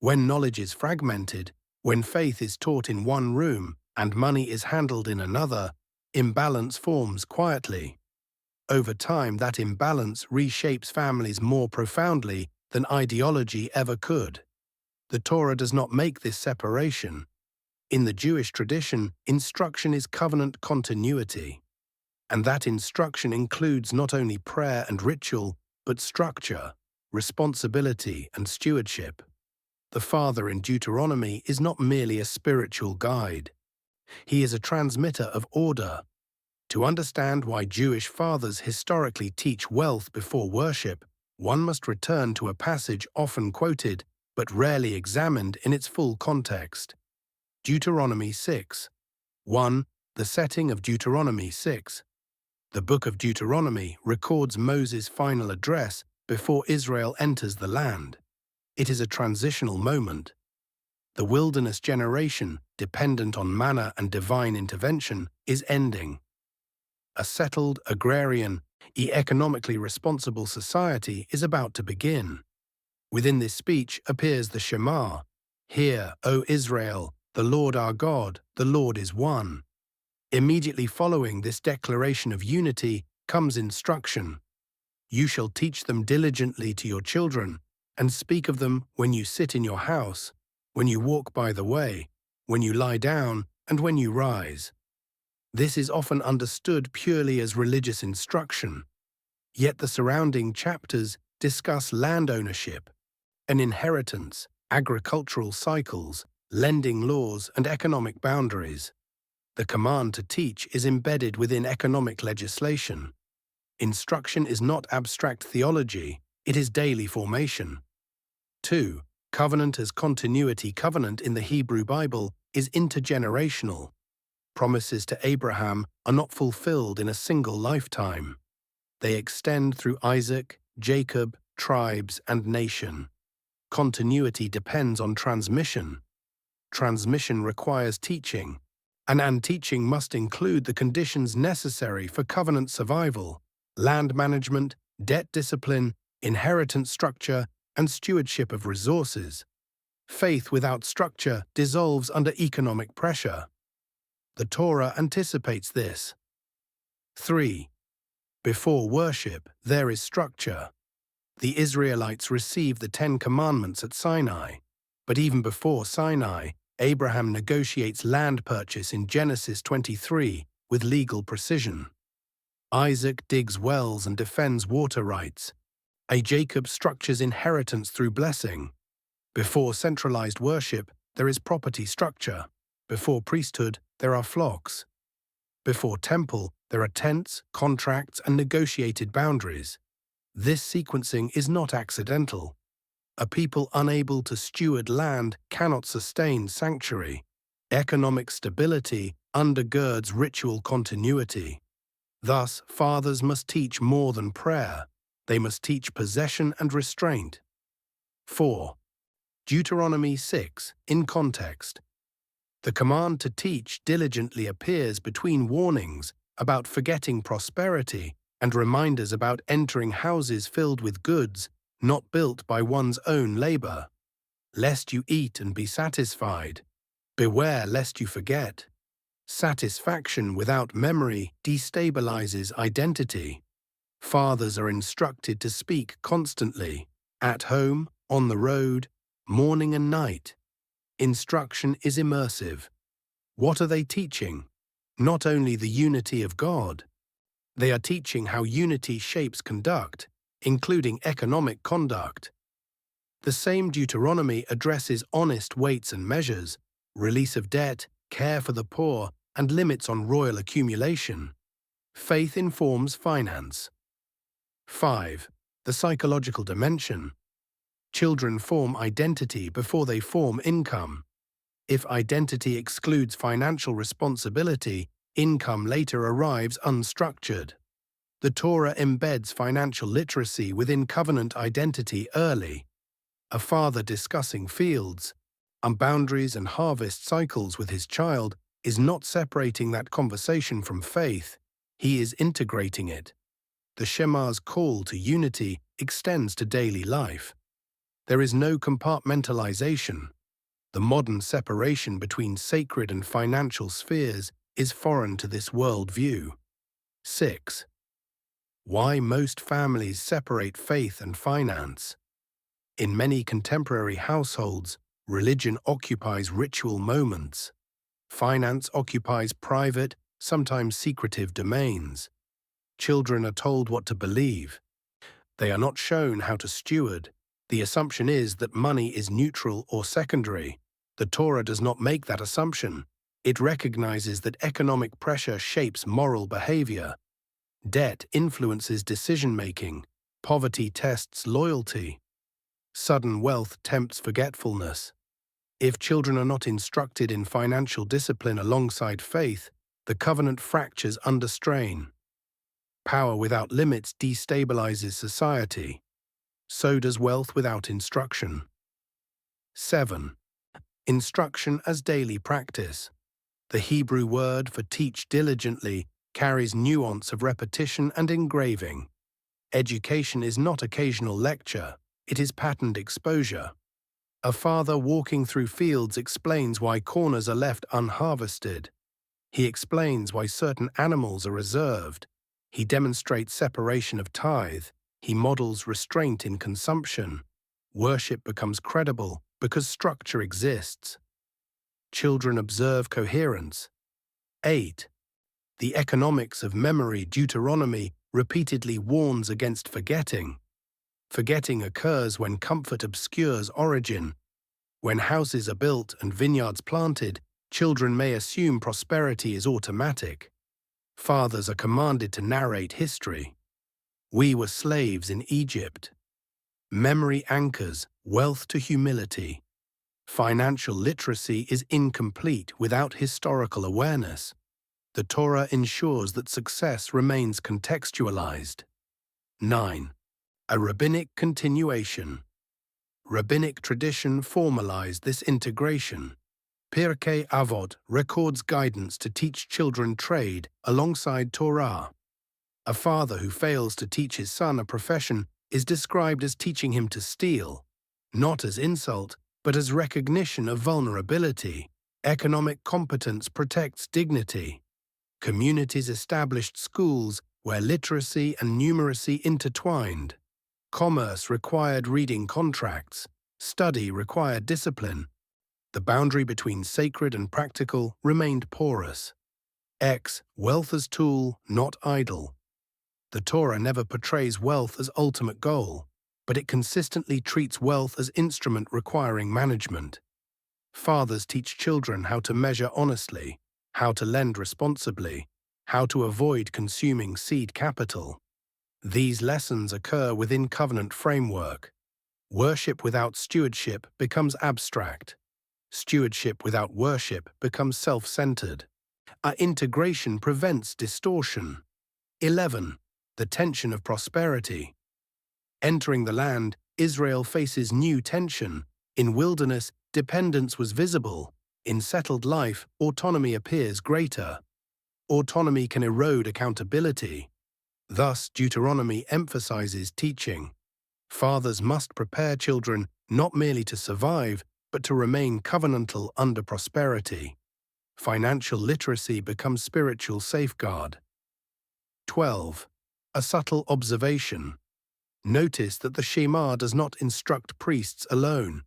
When knowledge is fragmented, when faith is taught in one room and money is handled in another, imbalance forms quietly. Over time, that imbalance reshapes families more profoundly than ideology ever could. The Torah does not make this separation. In the Jewish tradition, instruction is covenant continuity. And that instruction includes not only prayer and ritual, but structure, responsibility, and stewardship. The father in Deuteronomy is not merely a spiritual guide. He is a transmitter of order. To understand why Jewish fathers historically teach wealth before worship, one must return to a passage often quoted, but rarely examined in its full context. Deuteronomy 6. 1. The setting of Deuteronomy 6. The book of Deuteronomy records Moses' final address before Israel enters the land. It is a transitional moment. The wilderness generation, dependent on manna and divine intervention, is ending. A settled, agrarian, economically responsible society is about to begin. Within this speech appears the Shema. Hear, O Israel, the Lord our God, the Lord is one. Immediately following this declaration of unity comes instruction. You shall teach them diligently to your children, and speak of them when you sit in your house, when you walk by the way, when you lie down, and when you rise. This is often understood purely as religious instruction, yet the surrounding chapters discuss land ownership, an inheritance, agricultural cycles, lending laws, and economic boundaries. The command to teach is embedded within economic legislation. Instruction is not abstract theology, it is daily formation. 2. Covenant as continuity. Covenant in the Hebrew Bible is intergenerational. Promises to Abraham are not fulfilled in a single lifetime. They extend through Isaac, Jacob, tribes, and nation. Continuity depends on transmission. Transmission requires teaching, and teaching must include the conditions necessary for covenant survival: land management, debt discipline, inheritance structure, and stewardship of resources. Faith without structure dissolves under economic pressure. The Torah anticipates this. 3. Before worship, there is structure. The Israelites received the Ten Commandments at Sinai, but even before Sinai, Abraham negotiates land purchase in Genesis 23 with legal precision. Isaac digs wells and defends water rights. Jacob structures inheritance through blessing. Before centralized worship, there is property structure. Before priesthood, there are flocks. Before temple, there are tents, contracts, and negotiated boundaries. This sequencing is not accidental. A people unable to steward land cannot sustain sanctuary. Economic stability undergirds ritual continuity. Thus, fathers must teach more than prayer. They must teach possession and restraint. 4. Deuteronomy 6, in context. The command to teach diligently appears between warnings about forgetting prosperity and reminders about entering houses filled with goods not built by one's own labor. Lest you eat and be satisfied. Beware lest you forget. Satisfaction without memory destabilizes identity. Fathers are instructed to speak constantly, at home, on the road, morning and night. Instruction is immersive. What are they teaching? Not only the unity of God. They are teaching how unity shapes conduct, including economic conduct. The same Deuteronomy addresses honest weights and measures, release of debt, care for the poor, and limits on royal accumulation. Faith informs finance. 5. The psychological dimension. Children form identity before they form income. If identity excludes financial responsibility, income later arrives unstructured. The Torah embeds financial literacy within covenant identity early. A father discussing fields, boundaries and harvest cycles with his child is not separating that conversation from faith, he is integrating it. The Shema's call to unity extends to daily life. There is no compartmentalization. The modern separation between sacred and financial spheres is foreign to this worldview. 6. Why most families separate faith and finance. In many contemporary households, religion occupies ritual moments. Finance occupies private, sometimes secretive domains. Children are told what to believe. They are not shown how to steward. The assumption is that money is neutral or secondary. The Torah does not make that assumption. It recognizes that economic pressure shapes moral behavior. Debt influences decision-making. Poverty tests loyalty. Sudden wealth tempts forgetfulness. If children are not instructed in financial discipline alongside faith, the covenant fractures under strain. Power without limits destabilizes society. So does wealth without instruction. 7. Instruction as daily practice. The Hebrew word for teach diligently carries nuance of repetition and engraving. Education is not occasional lecture, it is patterned exposure. A father walking through fields explains why corners are left unharvested. He explains why certain animals are reserved. He demonstrates separation of tithe. He models restraint in consumption. Worship becomes credible because structure exists. Children observe coherence. 8. The economics of memory. Deuteronomy repeatedly warns against forgetting. Forgetting occurs when comfort obscures origin. When houses are built and vineyards planted, children may assume prosperity is automatic. Fathers are commanded to narrate history. We were slaves in Egypt. Memory anchors wealth to humility. Financial literacy is incomplete without historical awareness. The Torah ensures that success remains contextualized. 9. A rabbinic continuation. Rabbinic tradition formalized this integration. Pirkei Avot records guidance to teach children trade alongside Torah. A father who fails to teach his son a profession is described as teaching him to steal, not as insult, but as recognition of vulnerability. Economic competence protects dignity. Communities established schools where literacy and numeracy intertwined. Commerce required reading contracts. Study required discipline. The boundary between sacred and practical remained porous. Wealth as tool, not idol. The Torah never portrays wealth as ultimate goal, but it consistently treats wealth as instrument requiring management. Fathers teach children how to measure honestly, how to lend responsibly, how to avoid consuming seed capital. These lessons occur within covenant framework. Worship without stewardship becomes abstract. Stewardship without worship becomes self-centered. Our integration prevents distortion. 11. The tension of prosperity. Entering the land, Israel faces new tension. In wilderness, dependence was visible. In settled life, autonomy appears greater. Autonomy can erode accountability. Thus, Deuteronomy emphasizes teaching. Fathers must prepare children not merely to survive, but to remain covenantal under prosperity. Financial literacy becomes spiritual safeguard. 12. A subtle observation. Notice that the Shema does not instruct priests alone.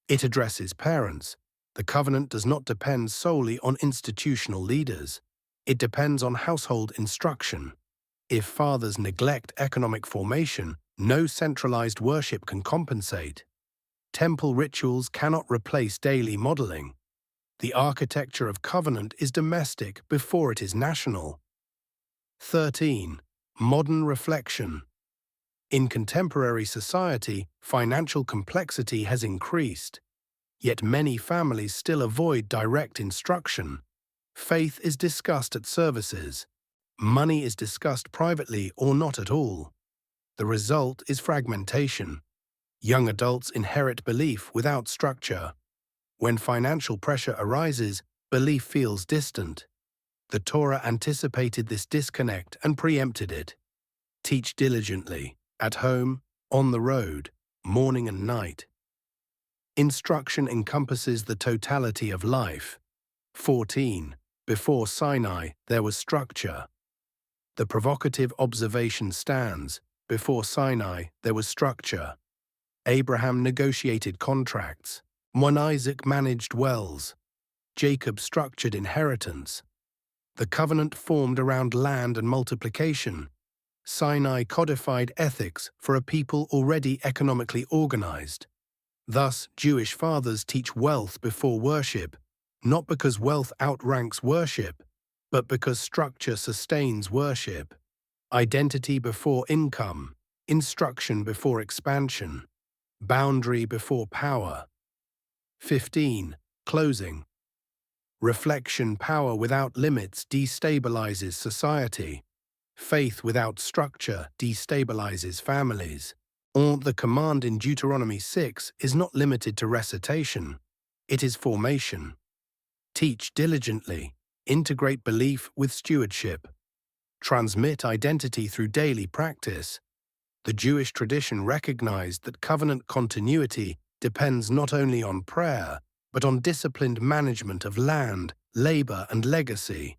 It addresses parents. The covenant does not depend solely on institutional leaders. It depends on household instruction. If fathers neglect economic formation, no centralized worship can compensate. Temple rituals cannot replace daily modeling. The architecture of covenant is domestic before it is national. 13. Modern reflection. In contemporary society, financial complexity has increased. Yet many families still avoid direct instruction. Faith is discussed at services. Money is discussed privately or not at all. The result is fragmentation. Young adults inherit belief without structure. When financial pressure arises, belief feels distant. The Torah anticipated this disconnect and preempted it. Teach diligently, at home, on the road, morning and night. Instruction encompasses the totality of life. 14. Before Sinai, there was structure. The provocative observation stands. Before Sinai, there was structure. Abraham negotiated contracts. Isaac managed wells. Jacob structured inheritance. The covenant formed around land and multiplication. Sinai codified ethics for a people already economically organized. Thus, Jewish fathers teach wealth before worship, not because wealth outranks worship, but because structure sustains worship. Identity before income, instruction before expansion, boundary before power. 15. Closing. Reflection power without limits destabilizes society. Faith without structure destabilizes families. The command in Deuteronomy 6 is not limited to recitation. It is formation. Teach diligently. Integrate belief with stewardship. Transmit identity through daily practice. The Jewish tradition recognized that covenant continuity depends not only on prayer, but on disciplined management of land, labor, and legacy.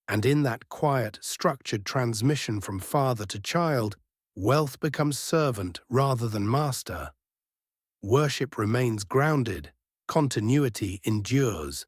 And in that quiet, structured transmission from father to child, wealth becomes servant rather than master. Worship remains grounded, continuity endures.